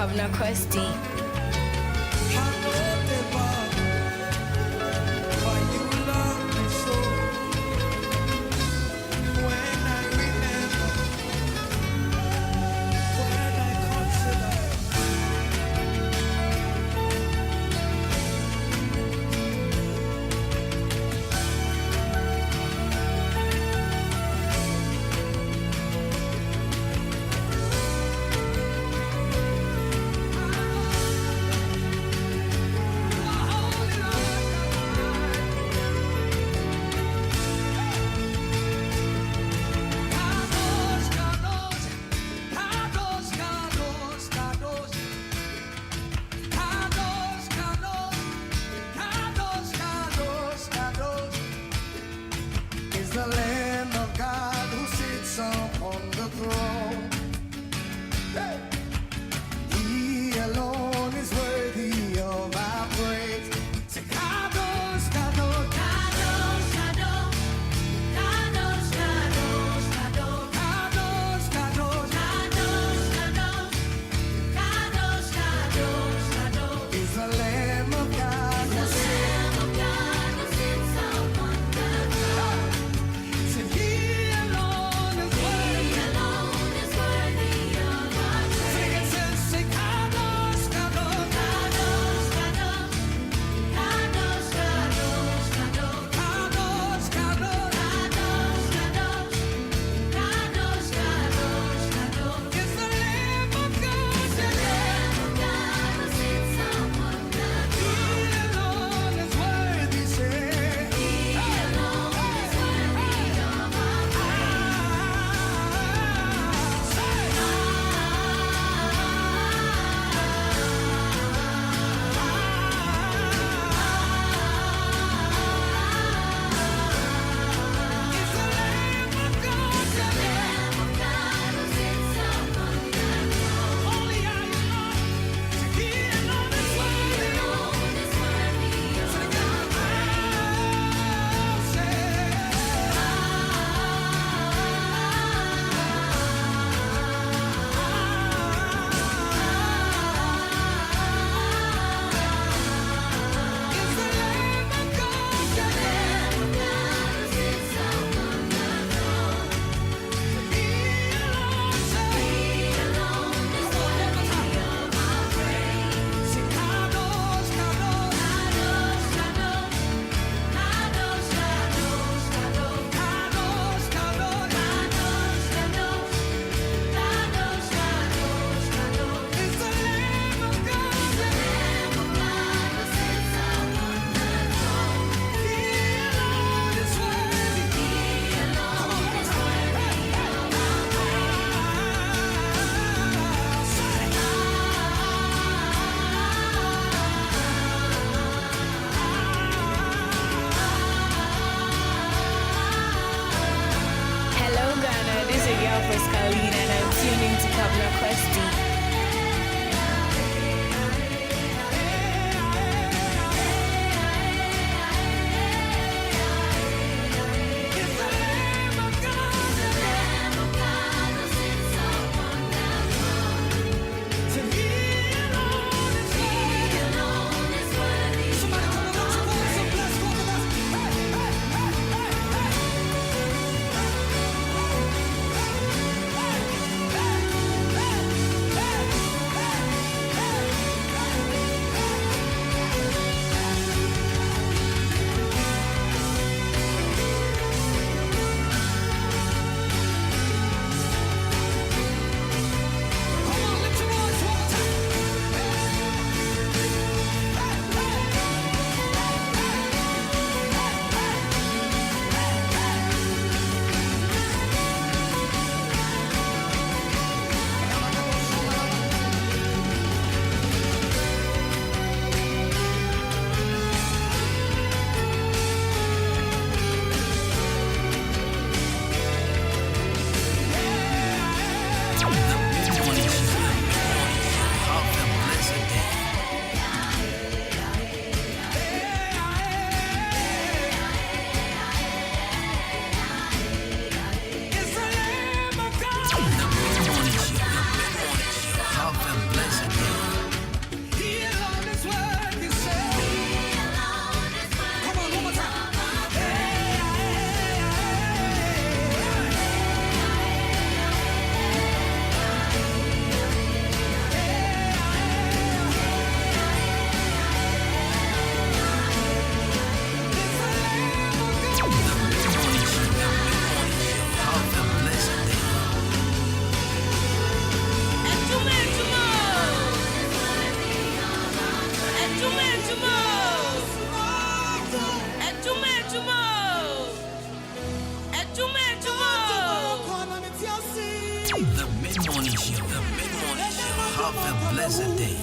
ভাবনা খস্তি blessed day.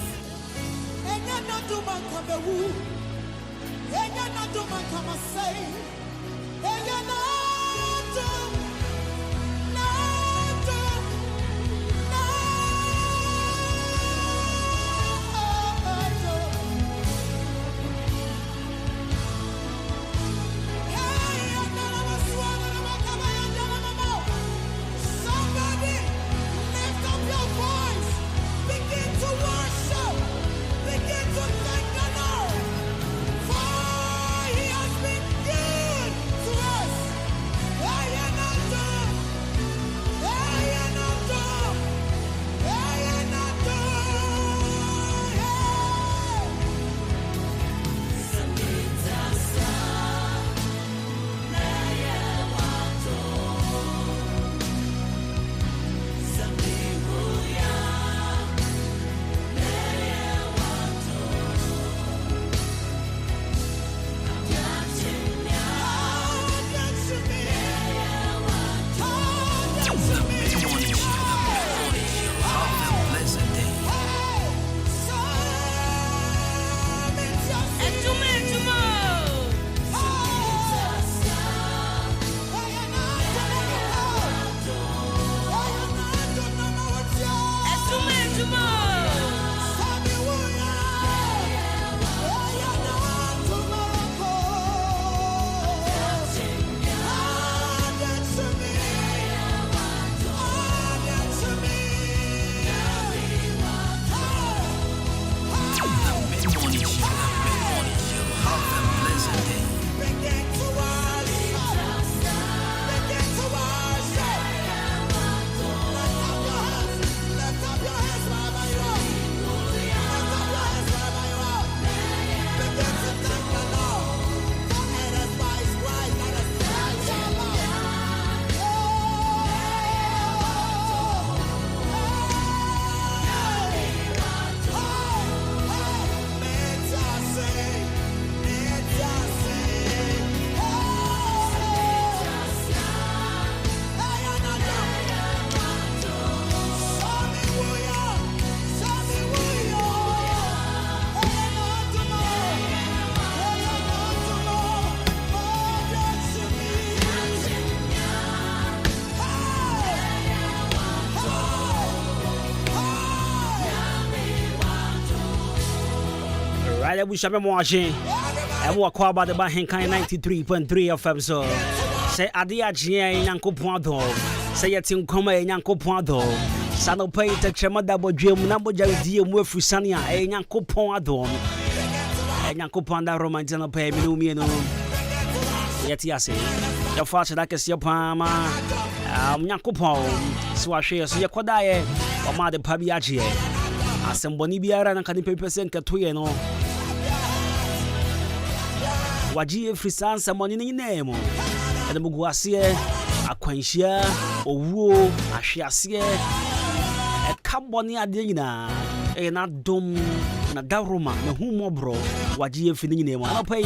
I wish I'm watching. I walk about the Ahenkan 93.3 FM. So say Adia Gia Yanko Pondo. Say it's in Coma Yanko Pondo. Sano pay the Chema double dream number Jadia Murfusania, a Yanko Pondo. A Yanko Ponda Romanzano pay Minumino. Yet Yassi. Your father like a Siopama. Yanko Pond. Swashes Yakodae or Mother Pabiachi. As some Bonibia and Canipe Catueno. Waji frisan samoni ni nemo ene muguasie akwanhia owuo ahwease e kaboni ade nyina e na dom na daroma na humobro waji fini ni nemo anopai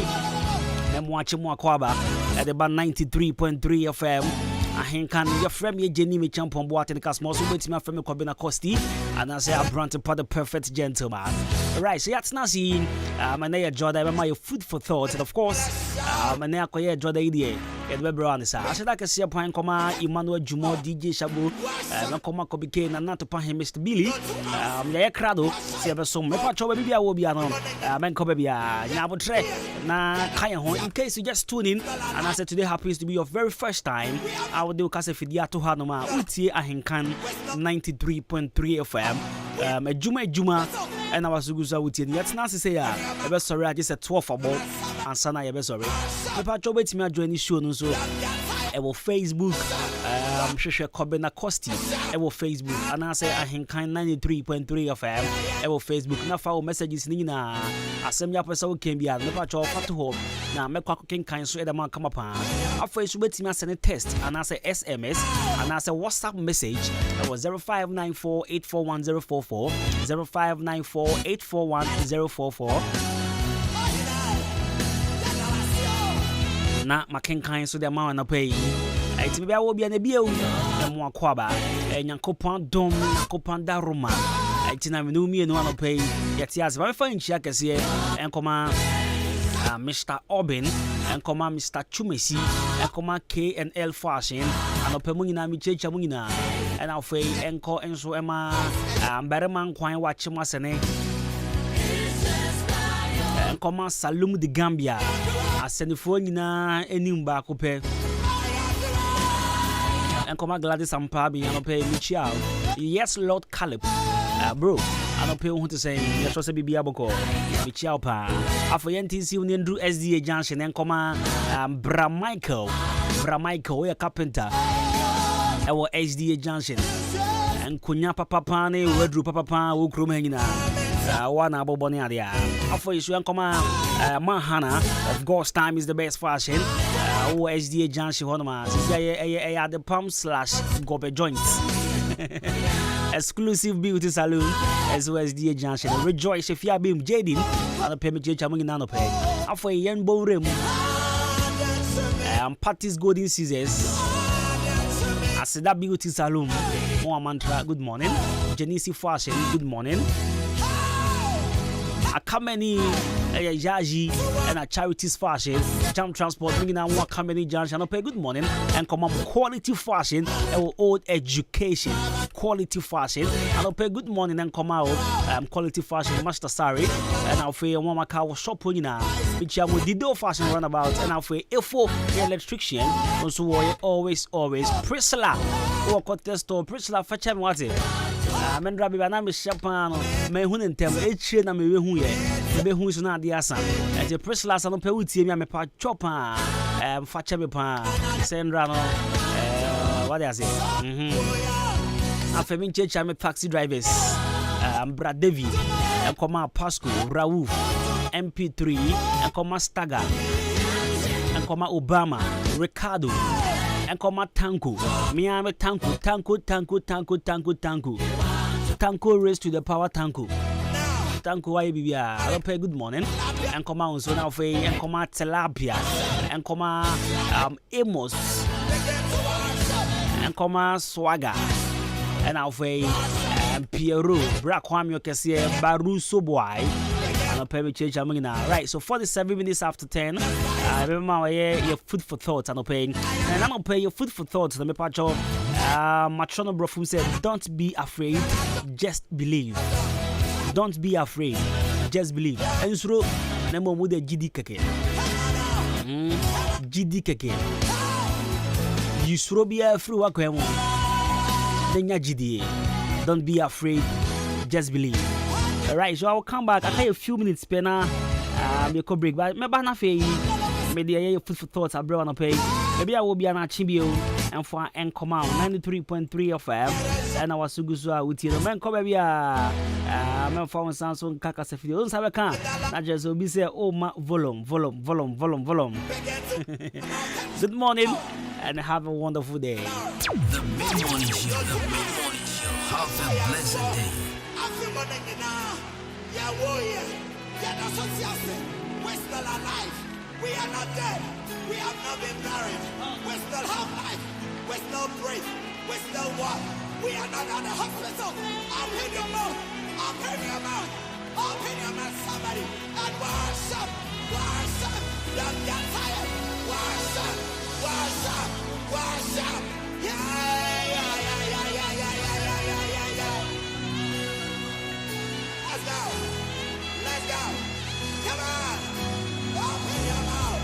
na moache mo akwaba e de ba 93.3 FM Ahenkan your friend ye Jenny me champion boate ne kasmo so betimi afem Kwabena Costi and I say I brought the perfect gentleman. Right, so that's not seeing my name Jordan, my food for thought, and of course, my name Koye Jordan idea. And we brought this. I said I can see a point, Emmanuel Jumo, DJ Shabu, and Koma Kobike, and not to pay him, Mr. Billy. The Crado, see ever so much. Maybe I will be on Mancobia, Nabotre, Na Kayaho. In case you just tune in, and I said today happens to be your very first time, I will do Casafidia to Hanoma, Uti Ahenkan 93.3 FM. Juma and I was Guza with you. Yet Nancy say, I was sorry, I just said 12 for more, and Sana, I was sorry. If I join me, I join the show, so I will Facebook, Shisha Kwabena Costi, I will Facebook, and I say Ahenkan 93.3 FM, I will Facebook, now for messages, Nina, as some yapasa can be at the patch of to home. Now, make cooking kind so the man come upon. After you wait me, I send a test, and I say SMS, and I say WhatsApp message, that was 0594 841044, 0594 841044. Na makenkan so the amount na pay it be will be an ebio na mo akwaba enyankopon dom yakopon daroma Tina Minumi no pay yet yes very fine chiakese enkoma Mr. Obin enkoma Mr. Chumesi enkoma K&L Fashion anope na mi checha munina and afei enko enso ema mberema nkwan wache masene enkoma Salum de Gambia asenifo nyina enim ba kope enkoma Gladys Ampabi anope Michiao yes Lord Caleb bro anope hu to say yes so bibia boko Michiao pa afoyentisi unendru SDA Junction enkoma Bra Michael we carpenter ewo SDA Junction enkonya papa ne wedru papa wo krom hanyina wana abobone ade afọ isu enkoma Mahana of God's Time is the best fashion wo SDA Junction honoma sisi the palm / gobe joints exclusive beauty salon as well as SDA Junction rejoice if you bim Jadin and pay me checha munina no pay afọ yen bonrem Party's golden scissors Asida beauty salon Moa Mantra good morning Genesi Fashion good morning Akameni Yaji and a charities fashion Jam Transport Mingina Moa Kameni Junction no pay good morning and come up quality fashion old education quality fashion and pay good morning and come out quality fashion Master Sari and I'll feel Mama Cow shop winina which I will Dido fashion runabout and I'll feel Ifo electrician also always Priscilla or contest or Priscilla fetch what it Mendra be na me shapano me hu ntem echi na me hu ye be hu so na de asa e Priscilla sa no pe utie me pa chopa fache me pa sendra no what they say afemi checha me taxi drivers Bra David enkoma Pasco Raouf MP3 enkoma Staga enkoma Obama Ricardo enkoma Tanko miame Tanko raised to the power Tanko why bibia I don't pay good morning enkoma unso na fe enkoma Tilapia enkoma Amos enkoma Swagger and I'll say Piero Brakwamio Kessie Baruso boy and I'll pay me change right so 47 minutes after 10 I remember your food for thought and I'll pay and I'm pay your food for thought the mepacho Matrono Brofum said don't be afraid just believe don't be afraid just believe and so nemo mu de GD keke you suro be afraid wa kwemu don't be afraid, just believe. Alright, so I will come back. I'll take a few minutes, Pena. Make a break, but maybe not pay. Maybe I food for thoughts. I'll bring on a pay. Maybe I will be an Achibio and for Ahenkan 93.3 FM. And I was Sugusua with you. Man, come baby. Man, for Samsung Kakasefio. Don't have a car. I just will be say, oh, my volume. Good morning and have a wonderful day. The mid-morning show. Have a blessed day. We're still alive. We are not dead. We have not been buried. We still have life. We still breathe. We still walk. We are not at the hospital. Open your mouth. Open your mouth, somebody. And worship. Don't get tired. Worship. Yeah. Let's go. Come on. Open your mouth.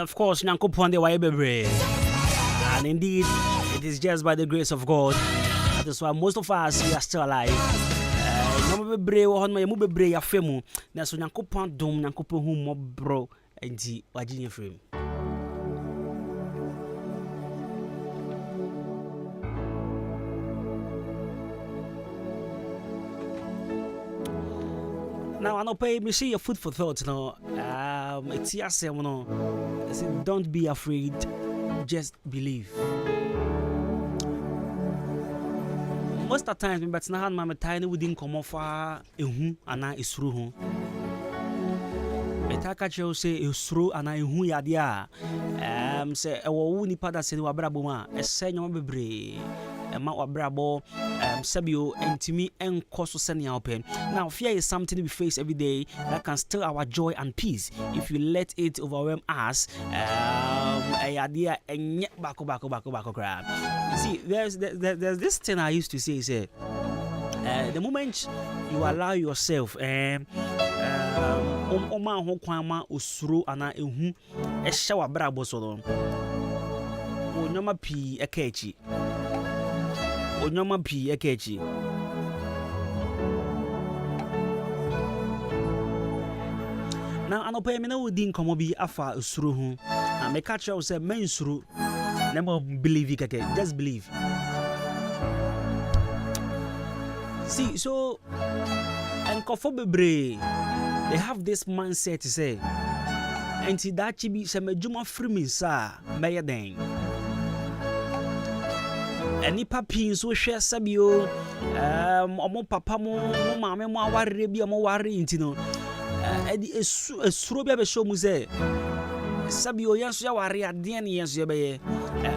of course, Nyankopon de waye bebre. And indeed, it is just by the grace of God. That is why most of us we are still alive. No bebre wo hon ma yemu bebre ya femu. Na so Nyankopon dom, Nyankopon hu mo bro enti wagye frame. Now I know pay me see your food for thought. No, it's yes, no. I said, don't be afraid, just believe. Most of the times, but now I'm tiny within come off a and I is through. Etaka say is through and I who yadia. Say a wouni pada say wabrabuma, a senior bebre. Ma wabrabo sabio entimi enkoso senia open. Now fear is something we face every day that can steal our joy and peace if you let it overwhelm us. Idea and bako crap. See, there's this thing I used to say the moment you allow yourself oma ho kwama osuro ana ehu e shawa brabo so no onyama pi ekechi now anopa me na wodi nkomo bi afa osuro hu na me catch you say men suro never believe it, okay? Just believe. See, so and bebre, they have this mindset to say, and see that chibi se me juma free me sa me den. Any papi so share sabio omo papa mo mama mo aware bi omo ware intino edi esuro bia be show mu say sabio yanso ya ware ade ne yanso ya be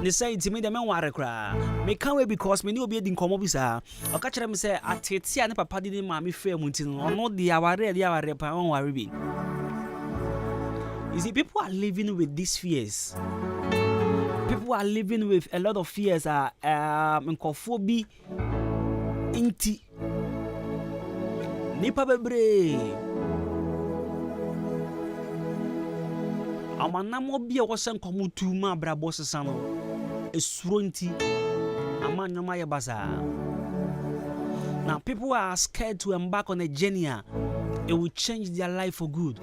ne say intimi de men ware kra me can we because me ni obi edi nkomo bi sa o ka kire me say atete a ne papa di ne mama fe mu intino ono de aware pa on ware bi. You see, people are living with these fears. People are living with a lot of fears. Nkofobi inti nipa bebre amanamo bia wosen komutu ma brabo sesa no esuro nti amanyoma ye baza. Now people are scared to embark on a journey. It will change their life for good.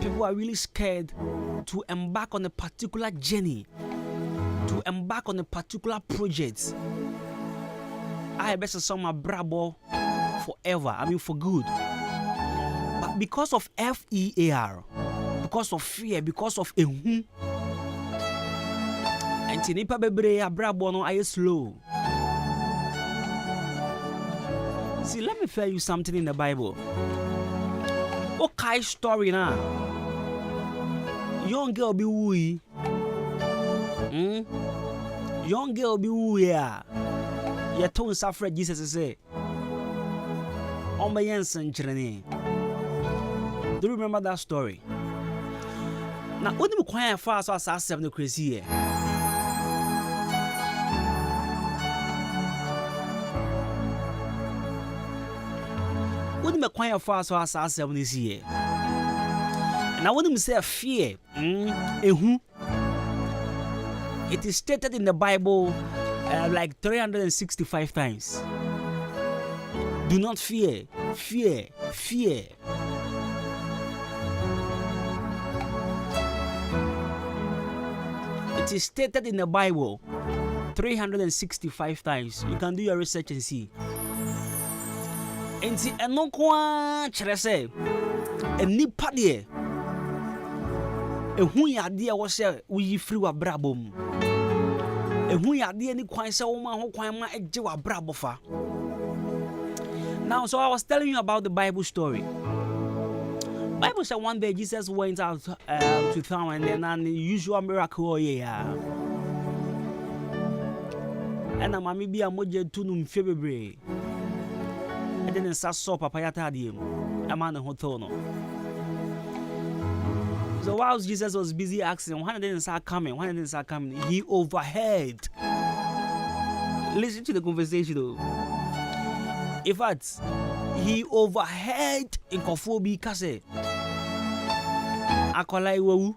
People are really scared to embark on a particular journey, to embark on a particular project. I bet some are brabo forever, I mean for good. But because of FEAR, because of fear, because of and tinipa bebre brabo no I slow. See, let me tell you something in the Bible. Okay, story now. Young girl be wooey. Young girl be wooey. Your tone suffer Jesus say. On my Jensen journey. Do you remember that story? Now, what do you quite fast as I 7 crazy? What do you quite fast as I 7 this year? And I want him to say fear. It is stated in the Bible like 365 times. Do not fear, fear, fear. It is stated in the Bible 365 times. You can do your research and see. And see, and no one say, and nipa there. Who ya dear was we free wa brabom. Who ya dear ni kwan se woman ho kwan ma eje wa brabofa. Now, so I was telling you about the Bible story. Bible said one day Jesus went out to town and then an unusual miracle and a mammy be a moje tunum febebre. And then saw papa yatadium, a man in hotono. So whilst Jesus was busy asking, when didn't start coming, he overheard. Listen to the conversation though. In fact, he overheard in Kofobi Kase. Akolai Wu,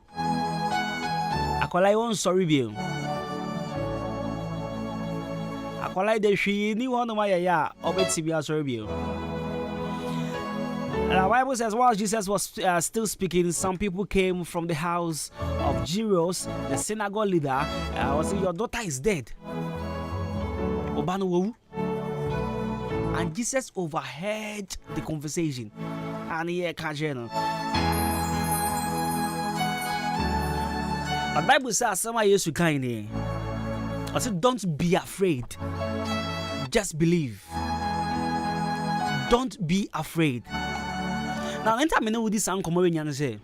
akwala won sorry bi akwala de hwi ni won ma ya obeti bi sorry bi. The Bible says while Jesus was still speaking, some people came from the house of Jairus, the synagogue leader. Was saying, your daughter is dead. And Jesus overheard the conversation. And he can't. But the Bible says, "Somebody used to kind." I said, "Don't be afraid. Just believe. Don't be afraid." Now, anytime I know this uncle Morian say,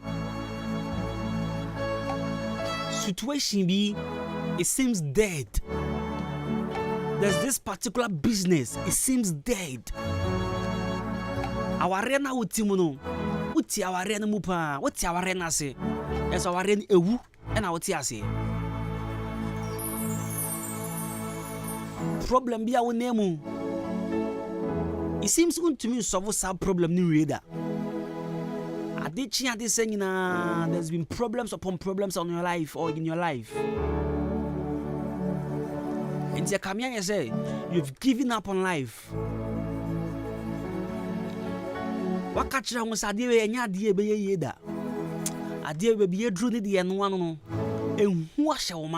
situation be, it seems dead. There's this particular business, it seems dead. Our arena with Timono, what's our arena mupa? What's our arena say? As our arena ewu, and our tia say. Problem be our name. It seems good to me solve some problem new reader. There's been problems upon problems on your life or in your life. And you say you've given up on life. What catch you was idea and ya be yeda? Idea be a drew the and one and wash your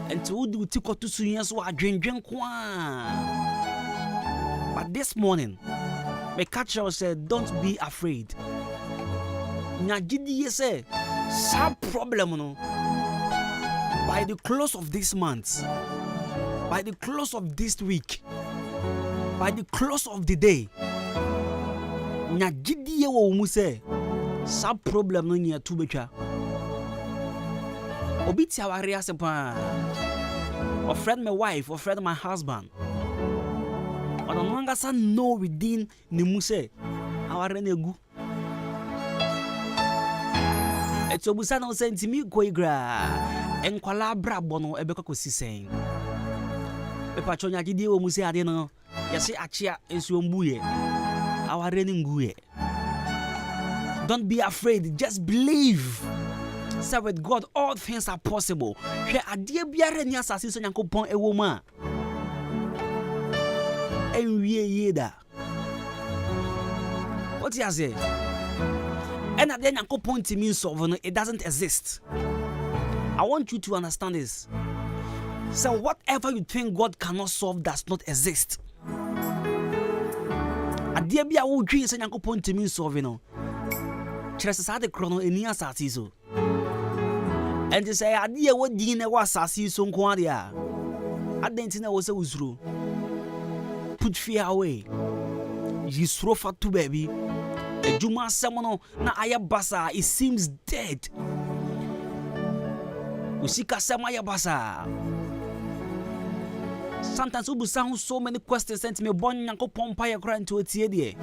and to do tick to soon so I drink. But this morning, my catcher said, don't be afraid. Nyagidi say, some problem no. By the close of this month, by the close of this week, by the close of the day, nyagidi wo mu say, some problem no near to becha. Obiti awaria sepa. Or friend my wife, or friend my husband. Or no longer san no within ni muse awarene gu. Eto busa na senti mi koigra enkwala brabo no ebekọ kosisen. Epacho nya gidi wo muse ade no yesi achia ensu ombuye awarene nguye. Don't be afraid, just believe. Say with God all things are possible. Hwe ade biara ni asase so Nyankopon ewo ma. Enwie yeda. What you say? And at the Nyankopon to mean solve it doesn't exist. I want you to understand this. So whatever you think God cannot solve does not exist. Ade bia wo dwen se Nyankopon to mean solve no. Chese sa de krono eni asase so. And to say ade wo din na wa asase so nko ade a. Adenti na wo se uzuro. Put fear away. Yisro fatu baby. Adwuma semono na ayabasa, it seems dead. Usika sema ayabasa. Sometimes we sound so many questions sent me bon Nyankopon pa ya kra nto tie de.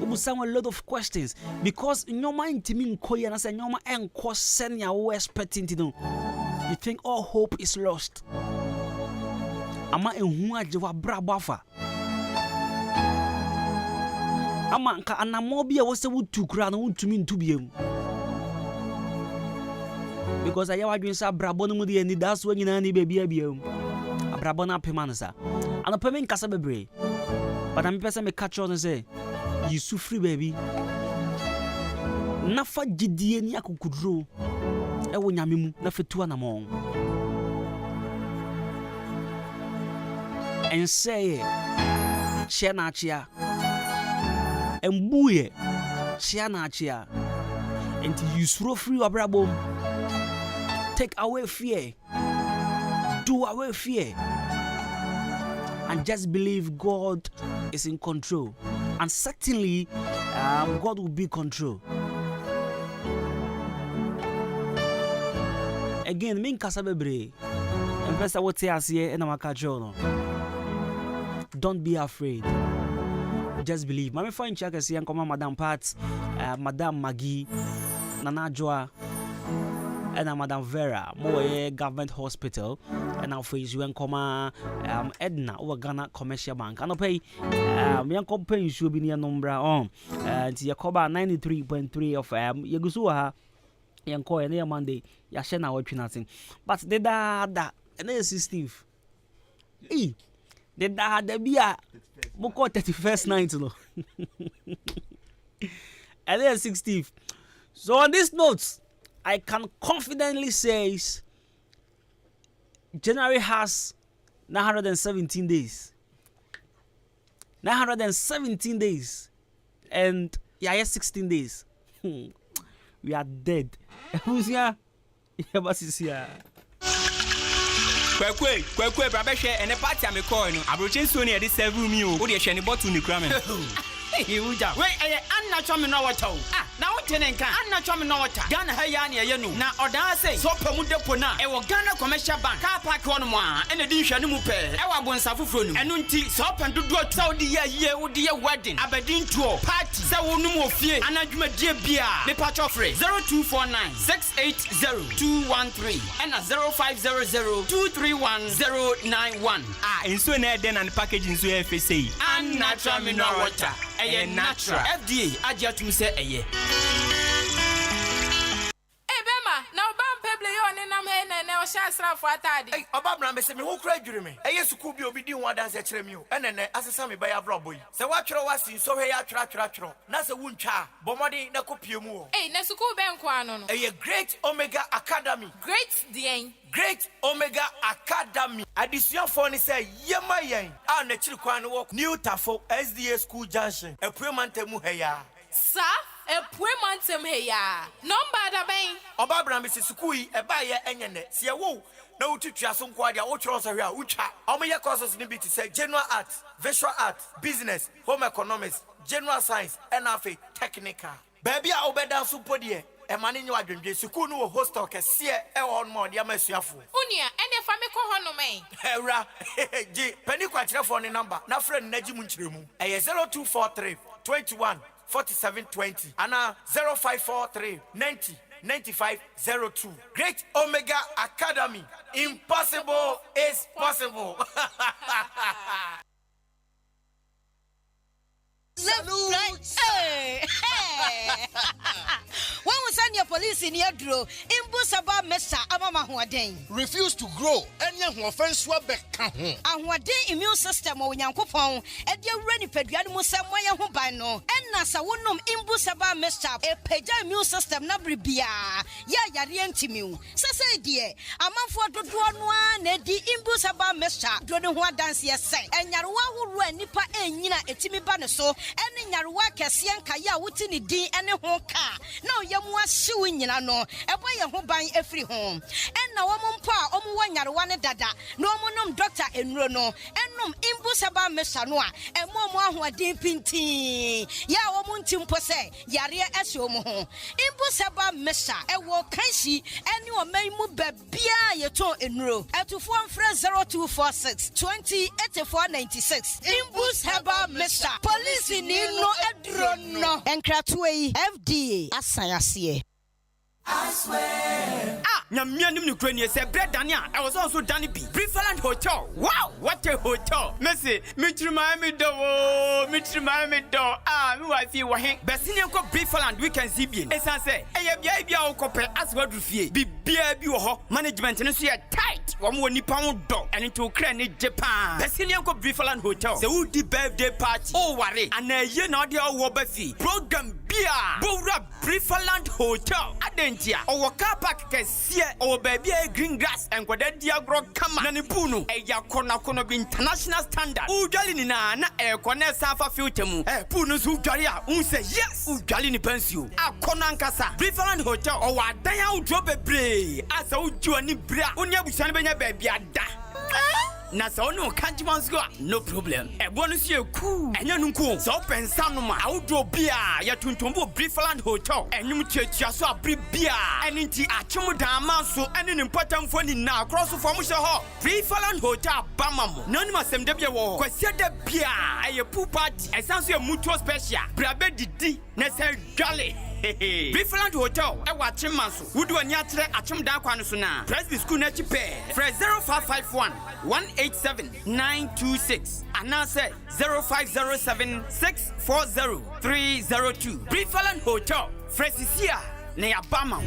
We sound a lot of questions because nyoma intimi nkoye na say nyoma enko senya we expecting to know. You think all hope is lost. Ama enhu ajewa brabo afa. Ama nka anamobi a wose wutu kura na wuntumi ntubiem. Because ayawa dwen sa brabo no mu de ani das wo nyina ni bebia biam. Abrabo na pema no sa. Anopeme nkasa bebre. But am pesa me catch on say you sufri baby. Nafa gidie ni akukudro. E wo nyame mu na fetu anamon. And say chia na chia. Embuye chia na chia. And you throw free abrabo. Take away fear. Do away fear. And just believe God is in control. And certainly God will be in control. Again, min kasabebre. Investor what say here and no. Don't be afraid. Just believe. Mama find check as young come Madam Pat, Madam Maggie, Nana Joa, and Madam Vera, Moe Government Hospital, and now for you and come Edna or Ghana Commercial Bank. And pay young company should be near number on and Yakoba 93.3 of Yagusua Yanko and Monday, Yashena watching nothing. But the da, and then 16th. The da, the beer, Boko 31st night, no. And then 16th. So on this note, I can confidently say January has 917 days. 917 days. And yeah, 16 days. We are dead. Who's here? Yabas is here. Kwekwe, brother share and a party I'm calling. Abrochin Sony at this 7 room you. What are you sharing about to Nikramen? Wait, I'm not trying to know what. Now Ahenkan, I'm not trying to know what. Ghana Hayani, you know. Now, or say, so Promotional Pona, I will Ghana Commercial Bank, car park on one, and a dish and mupe. I will go and suffer from and until so and to do a Saudi year would be a wedding. Aberdeen tour, party, so no more fear, and I do a dear beer. The patch of 0249 680 213 and a 0500 231 091. In so then and packaging so FSA. And natural mineral water. Natural. FDA, Adia to say a year. Now, Pebble, and I'm here and now shall for a tidy. Hey, Obama, me say me who cried you me. I used to could be obedient one dance at you, and then as a sammy by a robbery. So what you was in so here, tra. Nasa wun cha, Bomadi na copiumu. Hey, Nasuko Banquano. A great Omega Academy. Great Dane. Great Omega Academy. Addition phone say, Yama yang. Our natural quan walk new Tafo SDA School Junction. A premante muheya. Sir, a premantem here. Number bang. Obabra Mrs. Sukui, a buyer enyane. See a woo. No to Trasom Quadia, Uchros area, Ucha. Omega courses need to say general arts, visual arts, business, home economics, general science, and technical. Baby, I obey suppodie. A man in your dream, Sukunu hostel can see a on more, dear Messiafu. Unia, and if I make a honor, man. Hera, Penny Quatra phone number, na friend Nejimunchrimu, a 0243 21 4720, and 0543 90 9502. Great Omega Academy. Impossible is possible. Hey. When we send your police in your draw, Imbusaba Mesa Amama Huaden. Refuse to grow, and young offense swabek. And what day immune system or Yankopon, and your ready pediamus somewhere who by no, and Nasa wonum Imbusaba Mesa, a peja immune system nabribia. Ya Yarientimu. Sasa dear, a man for the one, Neddy Imbusaba Mesa, Dronua dance yes, and Yarwa who ran Nipa and Yina etimi banaso, and in Yarwa Cassian Kaya Wutini D and a honka. No, Yamwa suing no, a boy who buying every home. And now pa one Yarwana dada, no monum doctor and Rono, and num Imbusaba Mesanoa, and Momo who are deep in tea. Ya womuntim pose, Yaria Esomo. Imbusaba Mesa, a walk kanshi, and you may move bia your toe in row. At to form fresh 0246 20 8496. Imbusaba Mesa, police in no adrono, and Kratway FDA. Asayasiye. I swear. Nyamianim Ukraine said bread Dania. I was also Danny B. Preferland Hotel. Wow, what a hotel. Messi, Mitri Miami do. Who I feel wahin. Bessinian ko Preferland weekend Zibian. As I say, Ayabia Cope as what refuse. Be beer management and see a tight. One more Nippon dog and into Ukraine, Japan. Bessinian ko Preferland Hotel. The woody birthday party. Oh, worry. And a year not the Wabafi. Program beer. Bora Preferland Hotel. Adentia. Our car park can see our baby green grass and what that diagro come Nanipunu. A yakona be international standard. Ujalini na a corner safa filtemu. Punus Ujaria. Say yes. Ujalini pensu. A Konankasa. Preferland Hotel. Or what they out drop a bray. As a Ujuani bra. Unyabushanabenya baby. Na so no can't no problem. E bonus you cool. And you cool. So pen sanuma outdoor beer. Ya tuntumbo Preferland Hotel. And you church so a brief beer. And inti achumu dama so and an important phone in now cross of Formusha Hall. Preferland Hotel Bamamo. None must send the war. Question the beer. A poo party. I sounds your mutual special. Brabe di Nessa Galley. Preferland Hotel, I watch him maso. Would do a nyatre at Chum Daquanusuna. Press the school net pay. Fresh 0551 187 926. And now say 0507 640 302. Preferland Hotel, Fresh is here. na yaba ma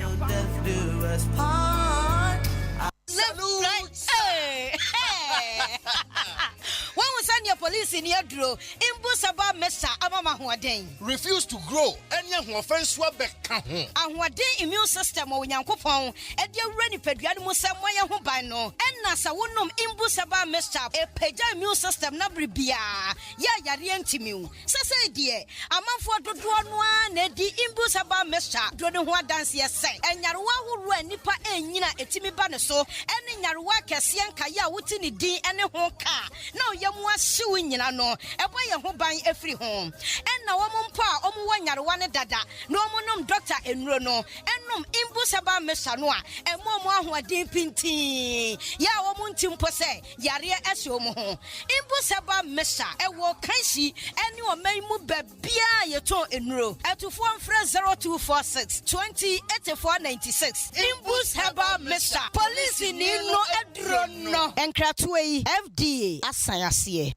When we send your police in your draw, Imbusaba Mesa Amama Huaden. Refuse to grow. Any offense wabeka ho. Ahwade immune system o Nyankopon, e de reni peduane mu samoya ho ban no. Enna sa wonom Imbusaba Mesa e peja immune system na bribia. Ya yare antimiu. Sese die, amanfo dodo no a na di Imbusaba Mesa do ne ho adanse yese. Enyarewa horo anipa enyina etimi ba ne so, ene nyarewa kese enka ya wuti ne din ene ho ka. Na yamu asiwu nyina no ebo ye ho ban efiri ho enna wo mpa omu wanyarewa ne dada na omunum doctor enuro no enum Imbusaba Mesa no a emo ahoɔden pintin ya wo muntimpo se yare ase omu ho Imbusaba Mesa ewo kanshi ene oman mu babia yeto enuro atufo mfre 0246 208496 Imbusaba Mesa police ni no edro no enkratoe FDA asayase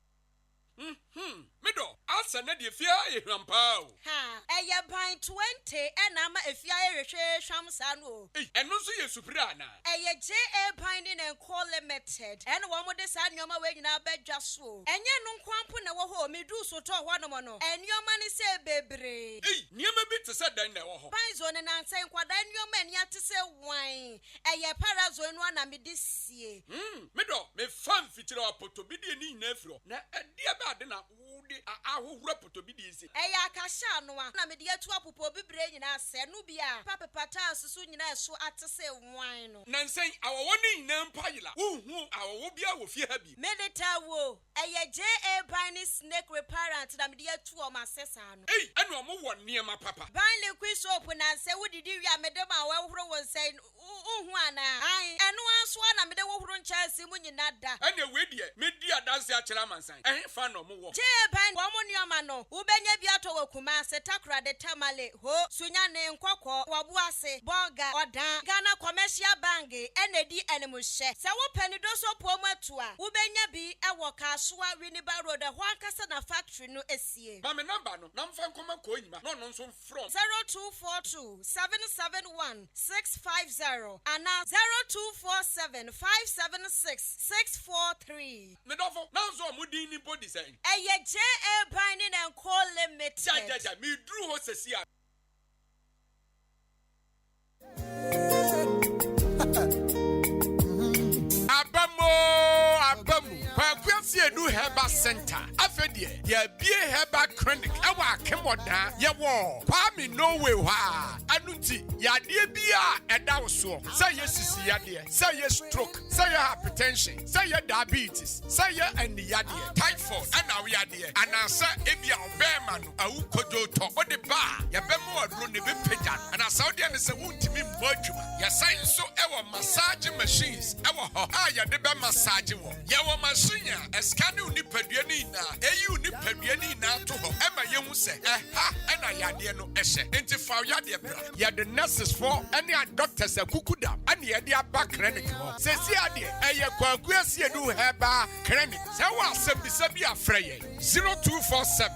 Mido, asa na de fia ye hrampa o. Ha, eye ban 20 ena ma efia ye hwehwe hwamsa no. Eno so ye supra na. Eye JA ban ni na call limited. Ena wo mo de sa nyoma we nyina badwa so. Enye no nkwampo na wo ho medu so to ho no mo no. Enyoma ni se bebre. Niema bi te se dan na wo ho. Ban zo ne na nsen kwada enyoma ni ate se wan. Eye parazo no na me de sie. Mido, me fam fitira apoto bi de ni na afiro. Na ade ba de na ahohura potobidi isi eya akasha no a na me de atu apopo bibre nyina se no bia papa pata asusu nyina so atese wan no nansen awowo ni nyina mpayila uhu awowo bia wo fie ha bi medeta wo eya JA Bani snake reparent na me de atu o masesa no enu omo wo niema papa ban liquid soap na se wodidi wi amedem a wahoro won se uhu ana ai enu aso na me de wohoro nchase mu nyina da ene we die medi adanse akira mansan fa no mo wo ban womunioma no ubenya biato wakuma se takra de tamale ho sunya ne nkokọ wabuase boga odan Ghana Commercial Bank enedi enemuhye se wo pani do so pomato a ubenya bi ewo kasoa Winneba Road ho ankasa na factory no esie ma me number no na mfa nkoma ko nyima no no nso from 0242 771 650 and 0247 576 643 me dofo na nso omudi ni body say eye JA Binding and Call Limited. Ja, me drew ho sesia. Abamu. Kwakwasi edu Herbal Center. Afedie, ye bie Herbal Clinic. Ewa kemoda, ye wo. Kwami no way wa. Anunti, ya die bia eda so. Say yes sisi yade. Say yes stroke. Say yes hypertension. Say yes diabetes. Say yes any yade. Typhoid. Ana we yade. Ana say ebia obema no. Awu kojo to. Ode ba. Ya bemo adro ne be pejan. Ana Saudi and say wuntimi mbodwuma. Ya say so ewa massage machines. Ewa ho. Ya de be massage wo. Ya wo machine eskane unipadua ni na. Eyi unipadua ni na to ho. Ema yehu se. Ha. Ena yade no ehye. Enti fa yade bra. Ya the nurses for any doctors akukuda. Ani yade aba clinic ho. Sesi ade eye kwakuasi edu Herbal Clinic. Se wa asem bi afra ye. 0247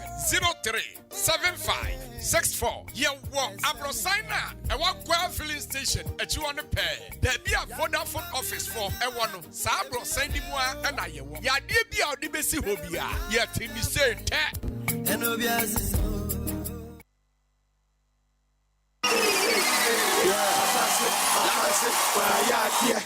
03 7564. Ye wo Abrosaina. E wa kwa filling station. Echi won pay. There be a Vodafone office for e wono. Sa Abrosaini mu a na ye wo. Ya de bia odi besi ho bia. Ye timi say te. Enobias.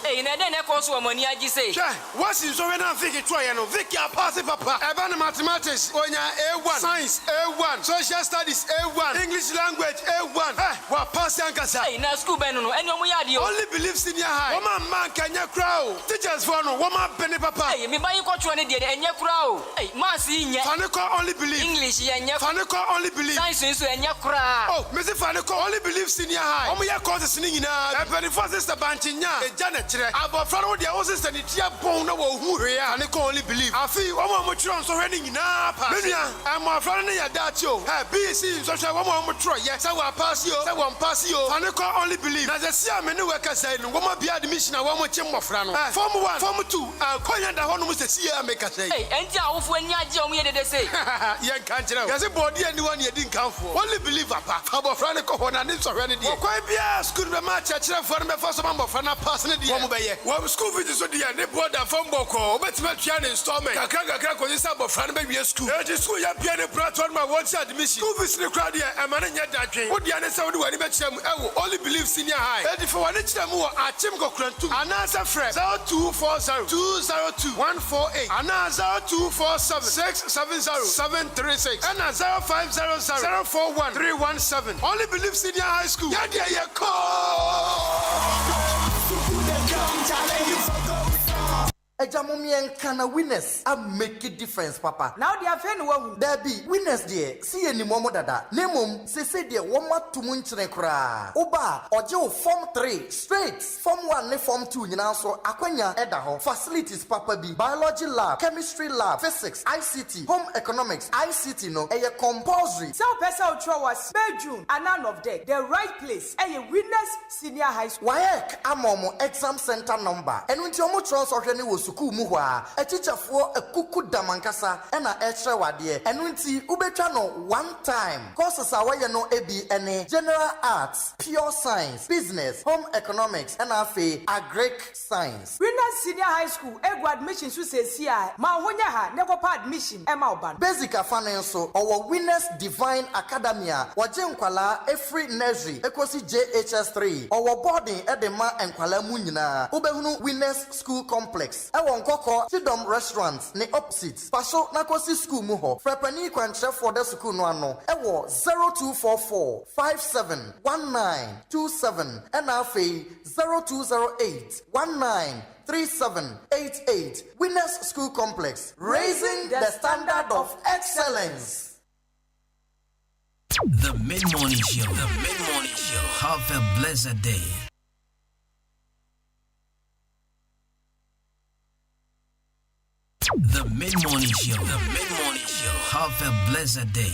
Hey, na den e koso amani agi say. What's in so when I think it try no Vicky pass papa. Even mathematics onya A1, science A1, social studies A1, English language A1. Wa pass yankasa. Hey, na school ben no eni omo yade o. Only believe senior high. Woman man kanya crowd. Teachers for no woman penny papa. Hey, me buy ko tro ne de enye kura o. Hey, mass nye. Faniko only believe. English yenye. Faniko only believe. Science so enye kura. Oh, me say Faniko only believe senior high. Omo ya courses ni nyina. E penny for sister banchinya. Janet, about Faro, the houses and it's your bone, no, who here, and they can only believe. I feel one more tron so running in up. I'm my friend, that you have BC, so I want more try. Yes, I will pass you, I won't pass you, and they can only believe. As I see, I'm in the work, I said, one more be admission, I want more Chim of Frano. Form 1, Form 2, I'll call you the one with the sea, I make a say. Hey, and you when you did they say. Yeah, can't you know? There's a body and the one you didn't come for. Only believe about Franico and it's already. Quite be a school match at for the first number for not passing it. One school visits to the end, they brought a phone boko, but Piano installment. I can't crack on this about Fran baby school. The school, you piano brought on my one side mission. School visit the crowd here, and managing that train. What the other side do I bet you only believe senior high. And if I want to more, I Chimco Crantu. Another friend 0240 202 148. Another 0247 670 736. And 0500 041 317. Only believe senior high school. Yeah, Ahenkan winners a make a difference, Papa. Now they are friend there be winners there. See any momo dada. Nemum say there one more to munchine kra. Oba ojo form 3 straight. Form 1 ne form 2 nyina so akwanya edaho. Facilities Papa B. Biology lab, chemistry lab, physics, ICT, home economics, ICT no a compulsory. So person throw was June and none of them. The right place. A winners senior high school. Why amomo exam center number. And when you almost transfer was suku muhwa a teacher for a kuku damankasa and a extra wade and unti ubetwa no one time courses away no ebi ene general arts, pure science, business, home economics and afi agric science. Winners senior high school ego admission so say sia ma honya ha never pa admission e ma oban basic afanenso our winners divine academia waje nkwala every nursery ekosi JHS3 our boarding edema nkwala mu nyina ubehunu winners school complex Ewon Koko Sidom restaurants ne opposite Paso Nakosi school mu ho Frepani kwantre for the school no ano ewo 0244 571927 and afi 0208 193788 Winners School Complex raising the standard of excellence. The Mid-Morning Show. The Mid-Morning Show. Have a blessed day. The Mid-Morning Show. The Mid-Morning Show. Have a blessed day.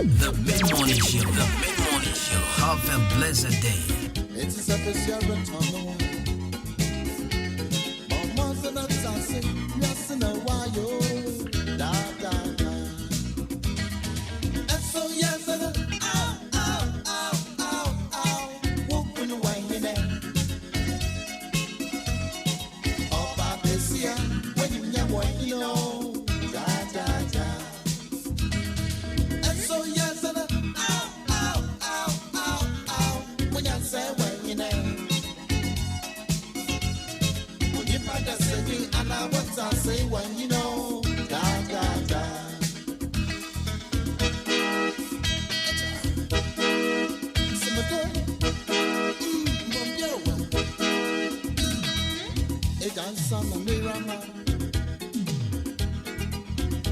The mid-morning show. The mid-morning show. Have a blessed day. It is a special time. Mama's an assassin. Yes, in a while. Da da da. And so yes, and ow, ow, ow, ow, ow. Whooping away in there. Oh, Papa's here. When you know. Da da da. And so yes, and ow, ow, ow, ow, ow. When you say when you know. When you find a city, and I what I say when you know. Da da da.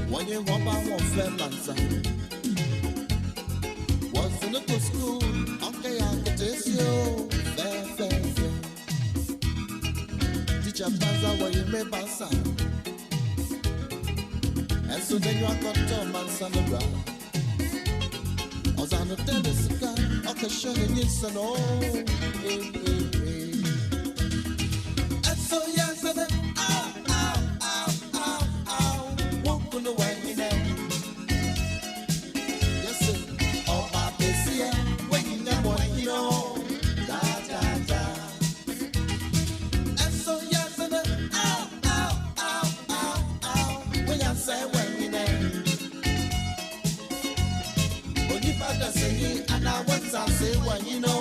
When you walk by one friend, was in a good school, okay, I can taste you. Fair. Teacher Banza, where you may pass. And so then you are got to man, son of God. I was on the tennis car, okay, showing you son, oh, And so, yes, and then, ow, ow, ow, ow, ow, walking away in there. Yes, sir, oh, my baby, when you know, da, da, da. And so, yes, and then, ow, ow, ow, ow, ow, when you say when you know. When you find us singing, and I want to say when you know.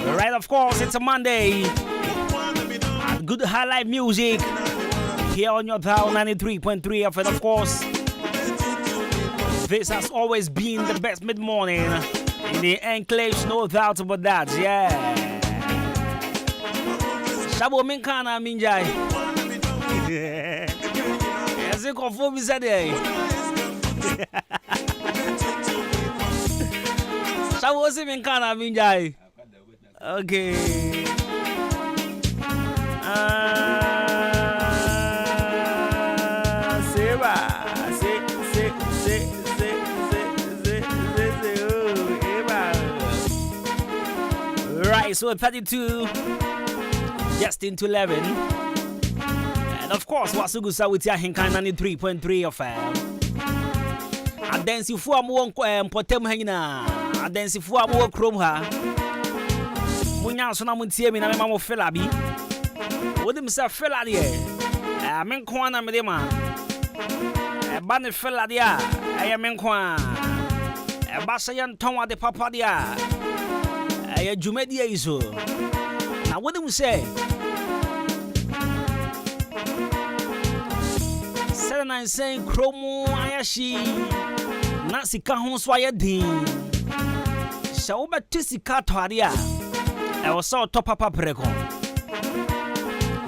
Right, of course, it's a Monday. Good highlight music here on your dial 93.3 of it, of course. This has always been the best mid-morning in the enclaves, no doubt about that, yeah. Shabo Minkana Minjai. Yes, you confirm me today. Shabo Minkana Minjai. Okay. Right, so 32 just into 11. And of course, Wasugusa with Ahenkan 93.3 of Adensi fu amu potem hangina. Adensi fu amu krom ha. Munya so na muntie mi na me mamo fela bi. Wodi me say fela de e. Men ko na me de ma. E ba ne fela de a. E men ko a. E ba se yan ton wa de papa de a. E jumedi e iso. Na wodi me say Selena saying kromo ayashi. Na sika ho so ayedin. Sha wo betu sika toare a. I was so top papa preko.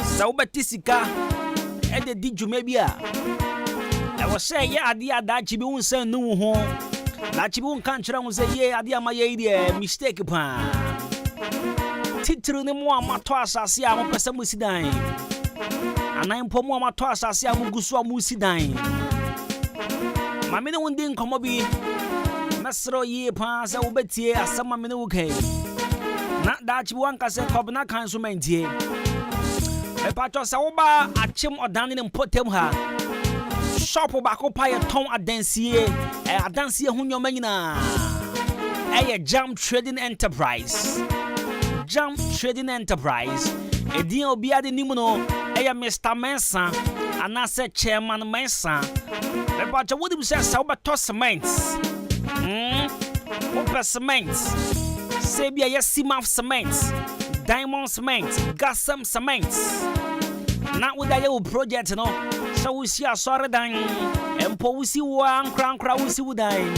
Sa ubatisika e de di jumebia. I was say ya adia da chibi unse nu ho. Da chibi un kan kira unse ye adia ma ye de mistake pa. Titru ne mo amato asase a mo pese mo sidan. Anan po mo amato asase a mo guso a mo sidan. Ma me ne wonde nkomo bi. Mesro ye pa sa ubetie asama me ne wukai. Na dachi wanka se kobna kan so mentie e pacho sa wo ba achim odan ne mpotem ha shop ba ko pa ye ton adansie adansie ho nyoma nyina Jam Trading Enterprise edin obi ade nimu no Mr. Mensa anase chairman Mensa e pacho wo di se sa wo ba to cement cement Sebia Yesimaf Cement, Diamond Cement, Gassam Cement. Not with that little project, no. So we see a sorry dine, and we see one crown, we see wood dine,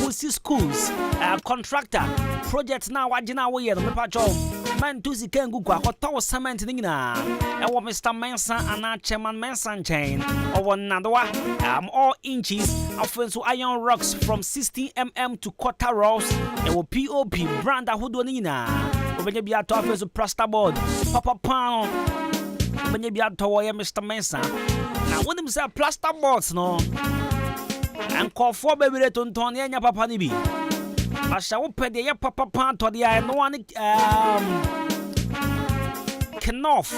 we see schools, a contractor, project now wagina wo ye no me pacho man to sika ngu kwa koto cement ni na e wo Mr. Mensa and Chairman Mensa chain or Nadwa all inches of so iron rocks from 16 mm to quarter rolls e wo POP brand ahodo ni na obenye bia to afa so plasterboard papa pan obenye bia to wo ye Mr. Mensa na wonim say plasterboards no and call for baby to ton ye nya papa ni bi Asha wo pede ye papa pan to dia no one Kenoff.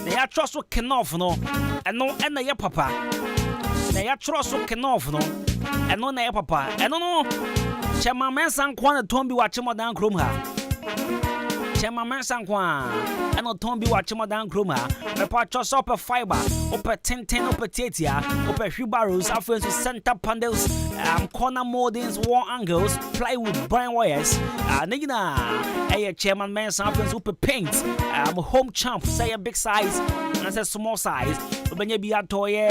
They are trust with Kenoff, no, and no, and the papa. They are trust with Kenoff, no, and no, their papa, and no, Chama Mansan Quan, Tombi watching my down Krumha. Chama Mansan Quan, and no Tombi watching my down Krumha. The part just up a fiber, up a 10 up a tetia, up a few barrels, after to center panels, corner moldings, wall angles, plywood, brine wires, Nigina, a Chairman Mansan, after super paint. Home champ, say a big size, and I said small size. When you be a toy,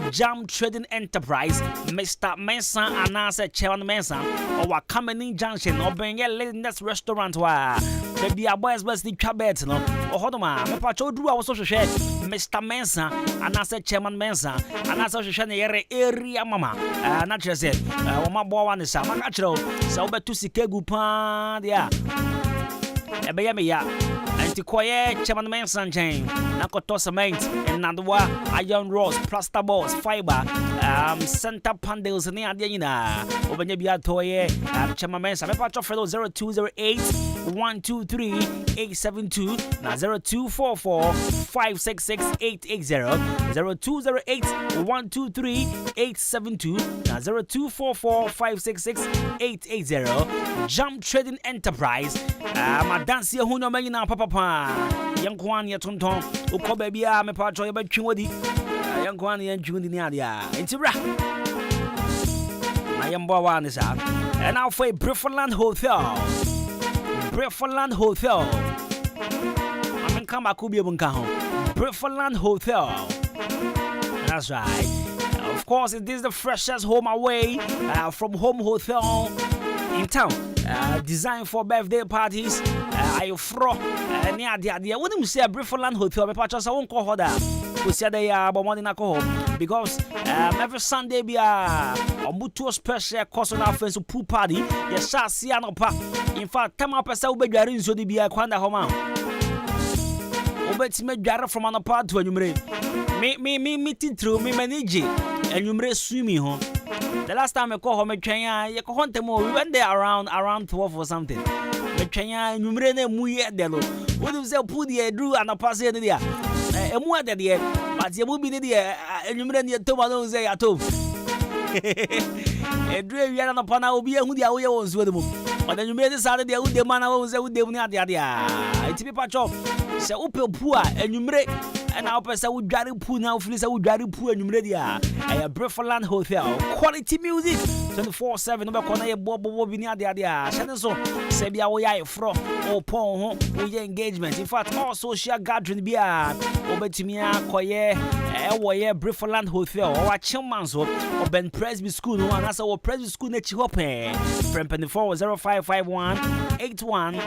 Jam Trading Enterprise, Mr. Mensa, and I said Chairman Mensa, or what coming in junction, or bring a latest restaurant where maybe a boy's best the cabinet, no, or Hodoma, my patrol drew our social share, Mr. Mensa, and I said Chairman Mensa, and I saw share area mama, not just it, my boy one is a natural, so but to see Kegupan, yeah. Ebeya Antiquoye Chairman Manson chain Nakoto cement and Nadwa iron rods plasterboards fiber center panels near Diana Obenebia Toye Chairman Manson Pacho Fellow 0208 123 872 na 0244 566 880 0208 123 872 na 0244 566 880 Jump Trading Enterprise Dance here, who no man now, Papa. Young Kwan, your tonton, who call baby, I'm a part of your Chimodi. Young Kwan and Junior, it's a rap. I am Bawan is out. And now for Briefland Hotel. Briefland Hotel. I mean, come back, Kubi Bunkaho. Briefland Hotel. That's right. Of course, it is the freshest home away from Home Hotel in town. Designed for birthday parties. I fro near the idea. Wouldn't say a Briefland Hotel? But I won't call her. We said they are morning alcohol because every Sunday be a mutual special course on our friends to pool party. Yes, I see an opa. In fact, time up a so big garin so they be a quanda home. Obet me jar from an apart to a number. Me meeting through me manage and you swimming home. The last time I call home a Kenya, you can't tell me we went there around 12 or something. The Kenya, you made a muye delo. What do you say? Put the drew and a pass in the air. A more than the air, but you will be the air, and you made your tomato say at home. A drew yan upon our beer who the away was with them. But then you made the Saturday with the man I was with them. It's a patrol. So upper poor and you made. And our person would drive pool now, Phyllis would drive pool and you ready. A Briefland Hotel, quality music 24/7. No corner Bobo Vinia the idea. Shannon so Sebia Oya Fro or Pon engagement. In fact, all social gathering be Obetimia Koye, Ewaye Briefland Hotel, or Chilmanso, or Ben Presby School, and that's our Presby School net you open. From 0551 81.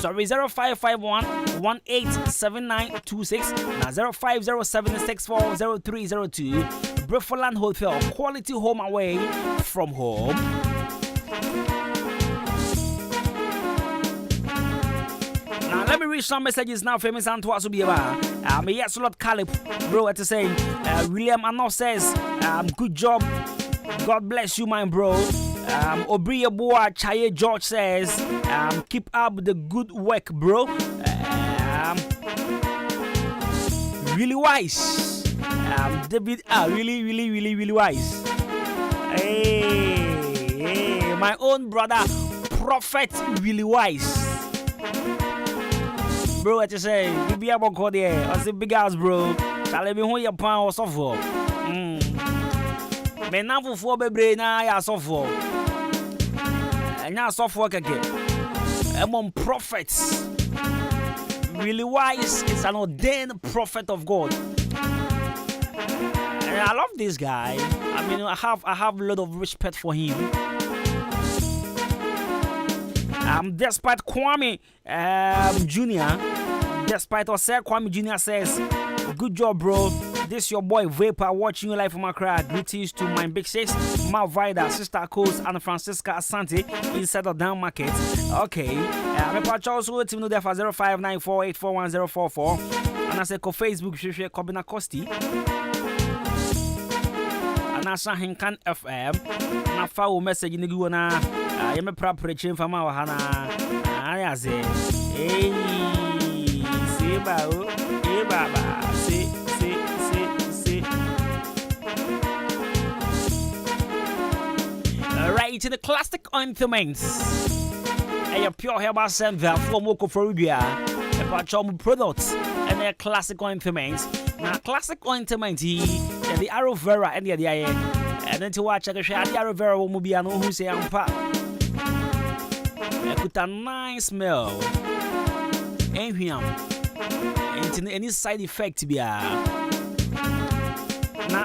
Sorry, 0551 187926 now 0507640302. Briefland Hotel, quality home away from home. Now let me read some messages now. Famous Antoine Subieba. Yes, Lord Caleb, bro. At the saying, William Anno says, good job. God bless you, my bro. Obriya Boa Chaye George says, keep up the good work, bro. Really wise. David, really wise. Hey, my own brother, Prophet, really wise. Bro, what you say? You be able to call there. I say big house, bro. Tell me who your pan or so for. Me na for baby na ya so for. Anya so for keke. Among prophets. Really wise is an ordained prophet of God. And I love this guy. I mean, I have a lot of respect for him. Despite Kwame Jr. Despite Osei Kwame Jr. says, good job, bro. This your boy Vapor watching you live from Accra. Greetings to my big sis, Ma Vida, Sister Coast, and Francisca Asante inside the down market. Okay. I'm a also team no there for 0594841044. And I say ko Facebook share Kobina Costi. And I saw Ahenkan FM. Na fa message ni go na yeme preparation for ma hana. I say, hey, see ba o, hey baba, see. Right to the classic ointments. A pure herbal center for Moko Florida. A patchom products and a classic ointments. Now, classic ointment, the aloe vera and the idea. And then to watch a shot, the aloe vera will be an who say, I'm pa. Put a nice smell. Ain't him. Ain't any side effect be now,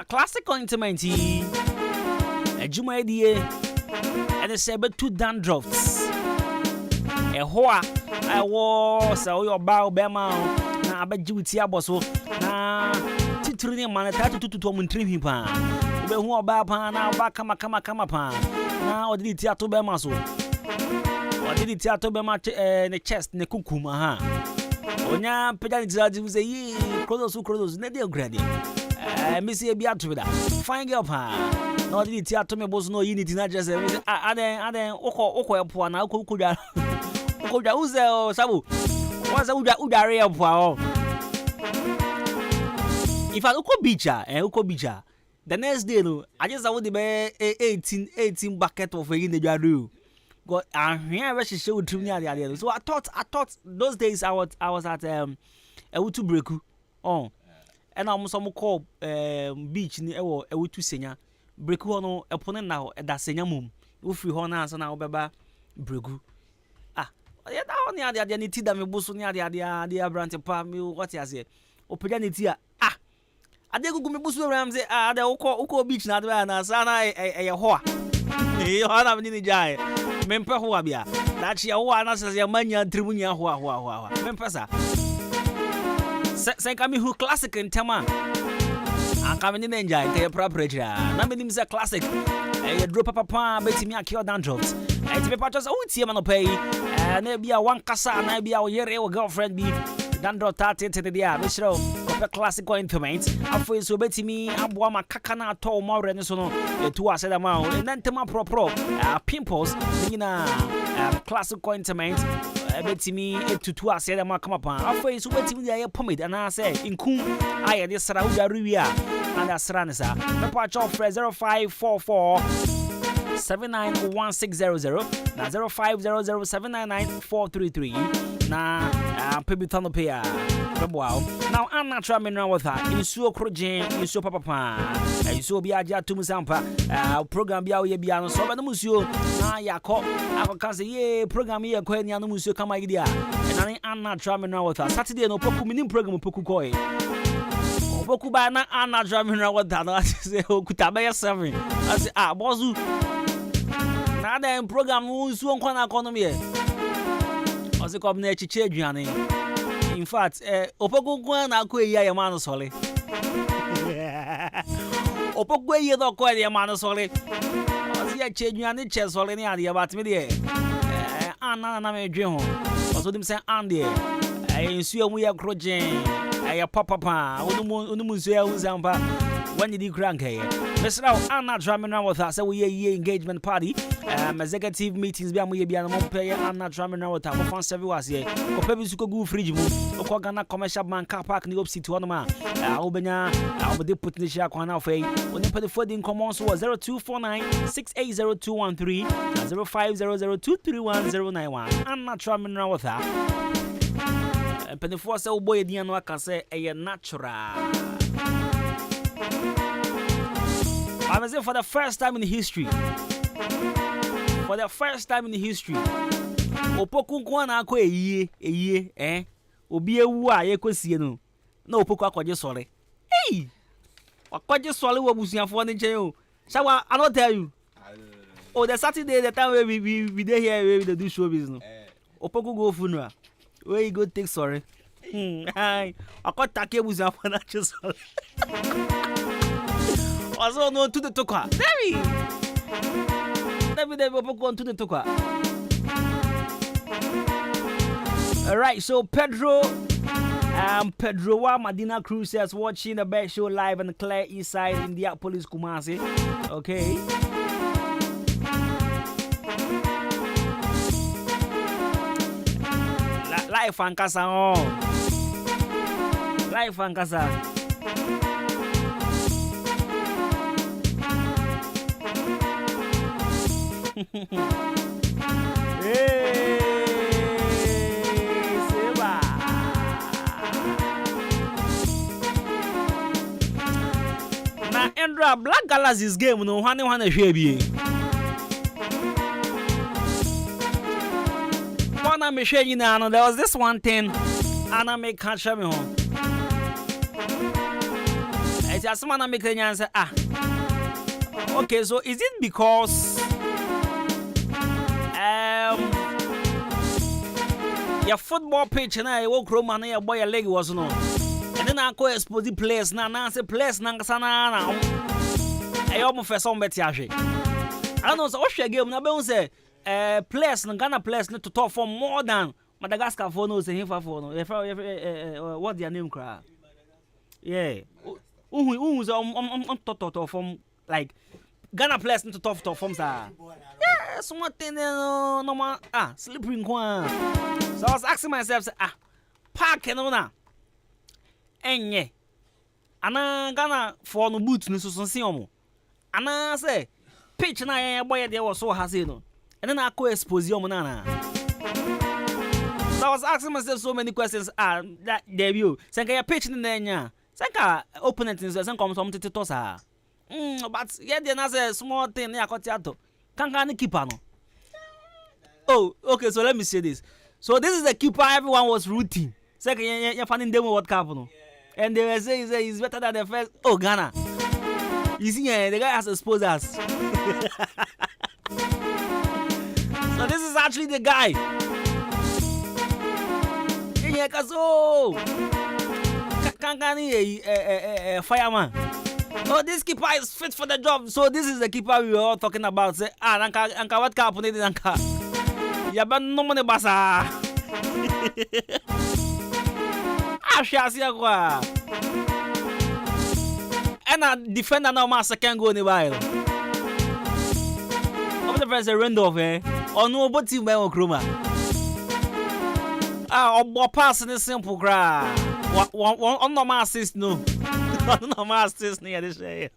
classic ointment, Adwuma idea. And it's about 2 dandruffs. A hoa, I was your bow bema. Now, I bet you with Yaboso. Now, Titrini man, to him trim him. But who are Baba now back come upon. Now, did it to Bemaso? Or did it to Bema in the chest, in the cuckoo? Onya pedality was a ye, Crodos, Nedia Granny. Missy Beatrida, fine girl, pa. No, did it to me was no unity, not just I then Oko Puan, Kukuda Uzo Sabu. What's a Udaria Pao? If I Uko Beacher and Uko Beacher, the next day, I just would be 18 bucket of in the Jadu. God, I hear she showed to me the other. So I thought those days I was at a Utu Breku. Oh. And almost some call beach near a Utu Senya. Breku no opponent now at that Senya mum. Ufi Honas and our Baba Bregu. Ah, yeah, down the other identity that me busu near the idea branch palm. What you say? Opportunity. Ah, I didn't go me busu around say, ah, the Oko beach not where and Sana a hoa. You have any jay. Memper Huabia. That's your one as your mania tribunia hoa. Mempesa. Say, come who classic in Tama. I'm coming in enjoy the preparation. Naming him a classic. A drop of papa, betting me a cure dandruffs. And to be part of the pay. And maybe a one casa, and maybe our year girlfriend be dandruff 30 to the year. We show a classic ointment. After so betting me, I'm one cacana tall more than so. The 2 said amount. And then Tema pro pimples in a classic ointment. Betting me 8 to 2 said I'm come upon. After so betting me a pomade. And I say, in Kun, I had this Sarauda Rivia. And that's Ranasa. The patch of 0544 791600 na 0500799433 na pebitono paya wow now unnatural mineral water insuo krogen insuo papa insuo bia aja tum sampa program bia we bia no so be no musuo na yakọ akọka say ye program ye kwa ni anu musuo kama idia na unnatural mineral water Saturday no poku minim program poku koi poku ba na unnatural mineral water no say okuta be 7 I say bozu na dem program nso nkwa na economy e o se kom na echiche aduane in fact opogogo na akọ eyi ya ma no sole opogo eyi do ko ya ma no sole o se echiche aduane che sole ni ade ba timi de anana na me dwe ho o so dim se ande nsu amu ya krogen ya papa onu mu nsu ya uzampa when did you crank here? Listen now, I'm not drumming around with us. So we a engagement party. Executive meetings be amu be an pay. I'm not drumming around with us. Fun service was here. Opebi suko go fridge mu. Okwa Ghana commercial bank car park ni opposite one ma. Obenya obede put ni share kwa na fei. Oni pede for the income so 0249680213 0500231091. I'm not drumming around with us. Pede for say boy di anu aka say e natural. I was there for the first time in history. Opoku kwa na akọ eyiye obi ewu a yekosie no. Na opoku akọje sọre. Hey! Akọje sọre wo busuafo ne nchen o. Shawa I not tell you. Oh, the Saturday, the time where we there here, where we do show business. Opoko go funeral. Where you go take sorry. I got take with your financial sorry. Also, no to the toka. Very. Let me Opoko to the toka. All right, so Pedro Madina Cruz is watching the best show live on the Clare East Side, Indianapolis, Kumasi. Okay. Live and Casa on. Live and Casa. Hey, Seba. Na Endra Black Galaxy's game no one share. Me share you now. There was this one thing, and I make can't show me home. I just want to make the answer. Okay, so is it because your football pitch and I walk home and your boy leg was no, and then I go expose the place now. Say place now, now. I almost for some better. I don't know. So what share game now? Be say. Players, Ghana players need to talk for more than Madagascar for no say for no. What their name cry? Yeah. Who's on from like Ghana players need to talk from sir. Yeah, something normal sleeping one. So I was asking myself, park na. Enye. Ana Ghana for no boots no so see omo. Ana say pitch na boy there was so has no. And then I go expose you, Nana. So I was asking myself so many questions. That debut. Senka ya pitch in there. Senka opponent is some something to toss her. But yeah, then as a small thing, I got theater. Can't keep on. Oh, okay. So let me say this. So this is the keeper everyone was rooting. Second, you're finding them what happened. And they were saying he's better than the first. Oh, Ghana. You see, the guy has exposed us. So this is actually the guy. Fireman. Oh, this keeper is fit for the job. So this is the keeper we were all talking about. Say, Anka, what happened? Anka, Yaban no money basa. And a defender now, master can go in the while. The friends a Randolph, or no, but you may chroma. Or pass in a simple cry. One no masters, no. No masters near the shade.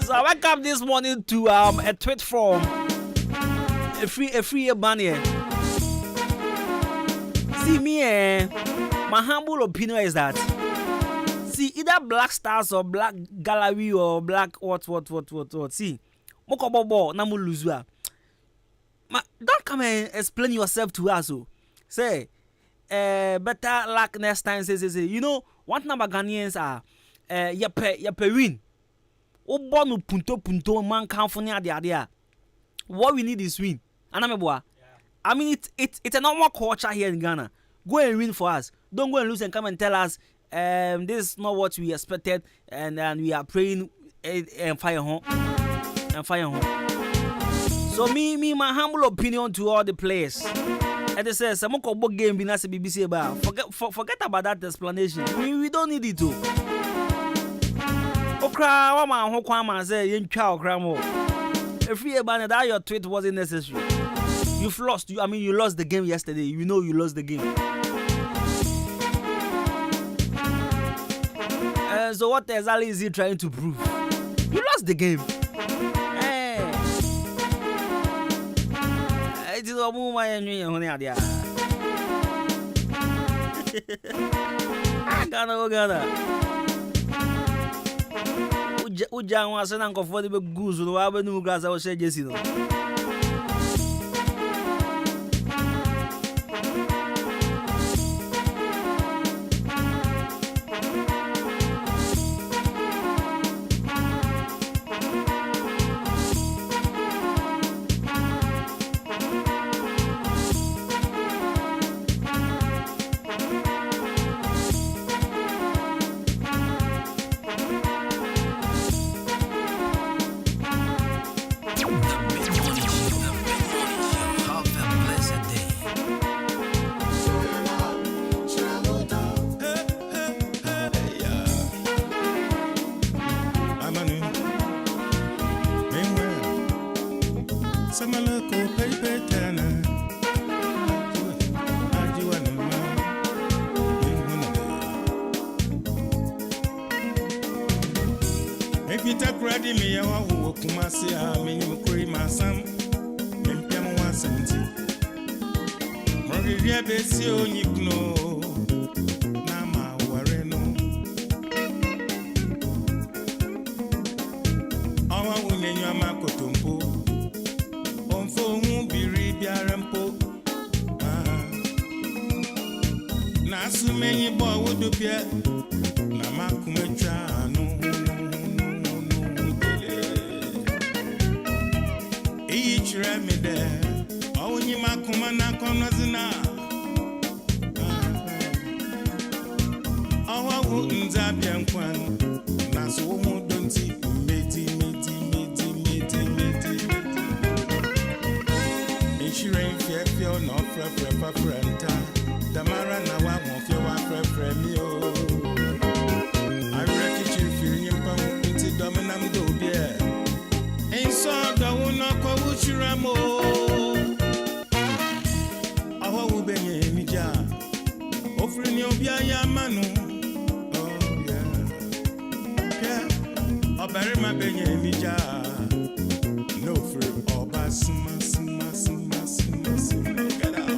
So I wake up this morning to a tweet from a free money. See me, my humble opinion is that. See, either Black Stars or Black Gallery or Black what. See, Mokobobo, Namu Luzua. Don't come and explain yourself to us. Say, better luck next time. Say. You know, what number Ghanaians are? Yepe win. Obonu punto man count for the idea. What we need is win. Anameboa. I mean, it's a normal culture here in Ghana. Go and win for us. Don't go and lose and come and tell us. This is not what we expected, and we are praying and fire home. So me, my humble opinion to all the players. And they say, "Some book game be nice BBC about." Forget about that explanation. We don't need it to. Okra, wama hokwama say yentwa okra mo. If you abandon that, your tweet wasn't necessary. You've lost. You lost the game yesterday. You know you lost the game. So what exactly is he trying to prove? You lost the game. It is a woman and you. Ghana. Uja was an uncomfortable goose who have a new grass. I was saying, yes, Samalako pepe tana. If you take ready me, I will come and see how many cream and some. And Piamo 170. Maria Besio, Nikno. Nama Wareno. Our women, your Makotumpo. On phone, be Ribiarampo. Nasu many boy would be a Namakumetrano. Each me there. Oh, you Makumana Conazina. Oh, I wouldn't Zabian Quan. Nasu don't see meti. Insurance, fear, no friend. Damara na wa won fe wa frefre mi o I reckon you feel yin pa nti dominam do bia en so da wona ko wuchira mo awa wo benye mi ja ofri ni obi aya manu oh yeah obere ma benye mi ja no free oba sma get out.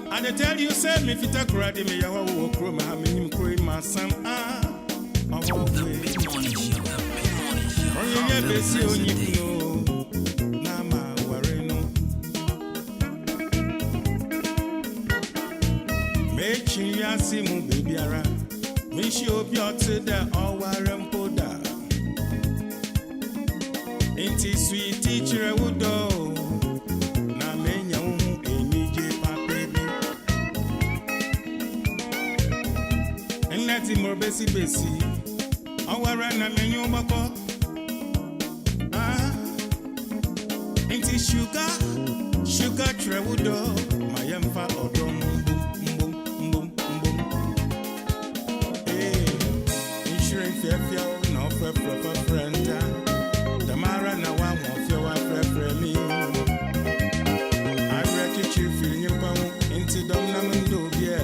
I tell you, say me fit a crowd me ya wo kro ma me nim kro ma sam awo we onye ye besi onyipuno na ma ware no me chi ya si mu bebiara me shi obi ote da oware mpoda enti sweet teacher wudo na me nya hu Nati more besi, awara na menyo bako. Inti sugar trewudo, mayemfa odom boom. Hey, insurance fair no frenta. Damara na wa mo fe me. I reckon you feel your pound inti dom na mundo bia.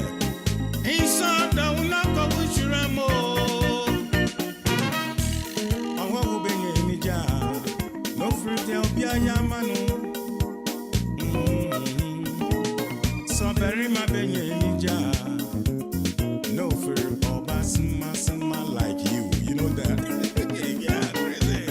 Inside the unako wichiramo. Awa ubenye mija. No fruit ya ubia yamanu. So very my benye mija. No fear oba sma like you know that. Yeah, crazy.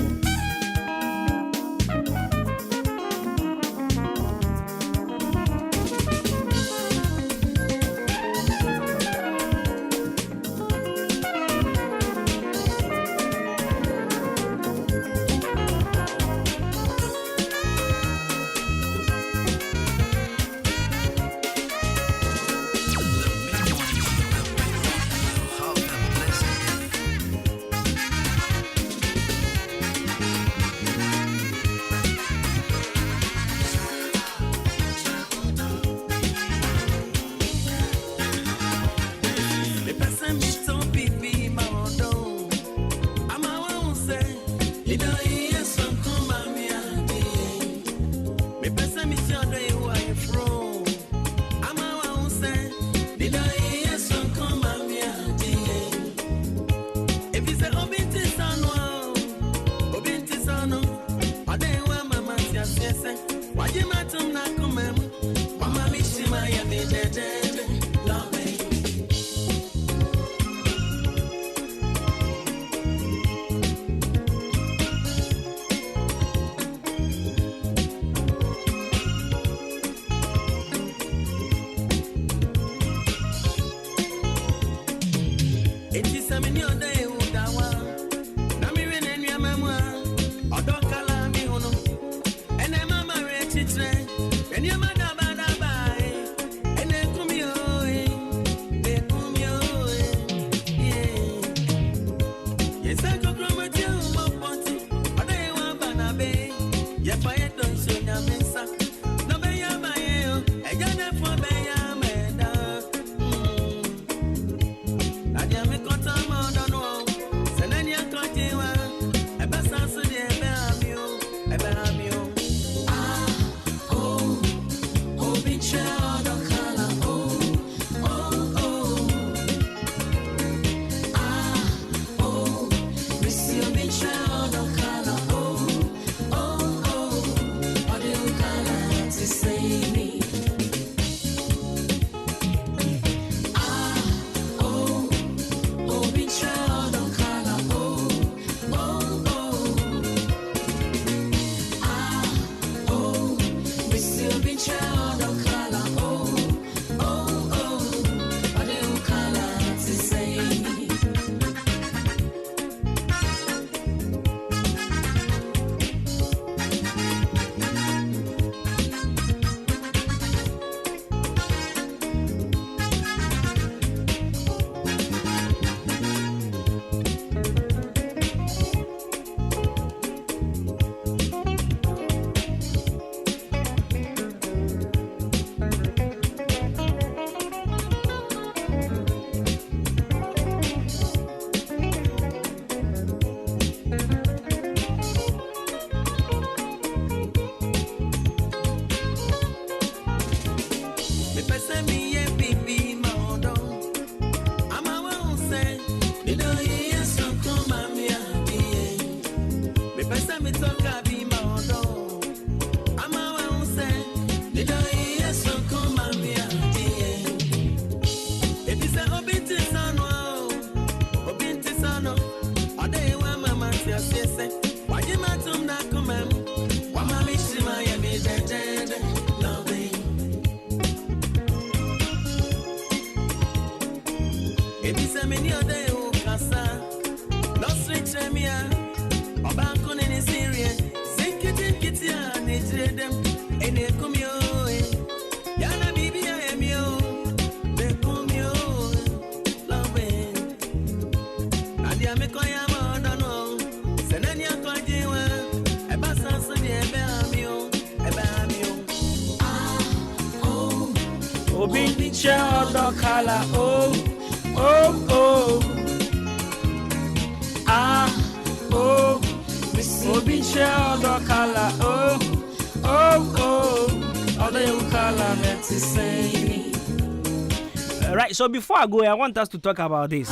Right, so before I go, I want us to talk about this.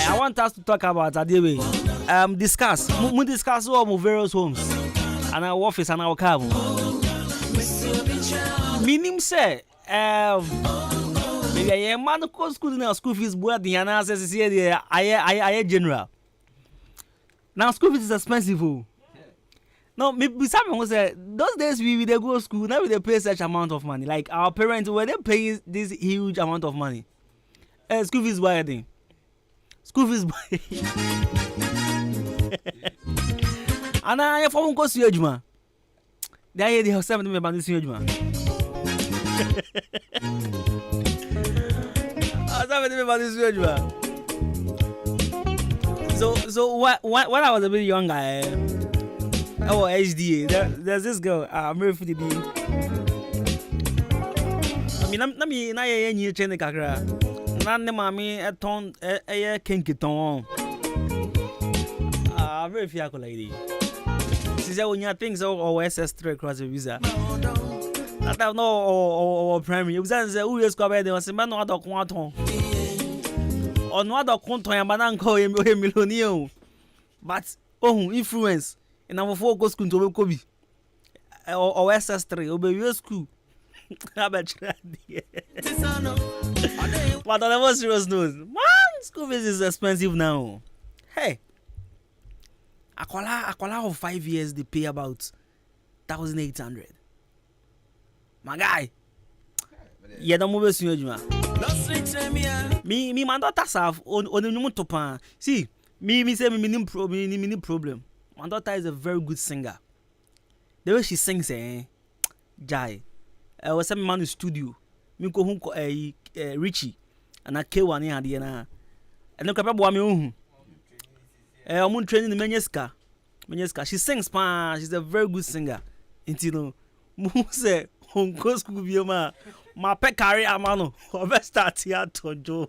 I want us to talk about Adwuma. Discuss all various homes and our office and our car. Meaning say, maybe a man who goes school fees, boy, the answer is here. I general. Now school fees is expensive. No, maybe someone will say those days we go to school, now we pay such amount of money. Like our parents were they paying this huge amount of money. School fees why thing. School fees buy. And I for go to Adwuma. They have 7 me about this Adwuma. So when I was a bit younger, oh, HDA. There's this girl. I'm very for the B. I mean, I'm not a new chain the kakra. None the mammy a ton a kinky ton. Very fiaco lady. She said, when you think so, or SS3 across the visa. I don't know, or primary. You say, who is covered? There was a man not a quantum. Or not a quantum, and man call him a millionaire. But, oh, influence. And our focus school to Kobe or SS3 obey your school. I bet you. But I never serious news. Man, school fees is expensive now. Hey, Akola of 5 years they pay about 1,800. My guy. Yeah, the movie soon Adwuma. Me my daughter have on the new topan. See, me say me problem. My daughter is a very good singer. The way she sings, Jai. I was some man in the studio. Me go home Richie and I kill one here and no capable me I'm training the Menyeska. She sings pan. She's a very good singer. Until no, say home go school be ma pet career mano. Over start here to Joe.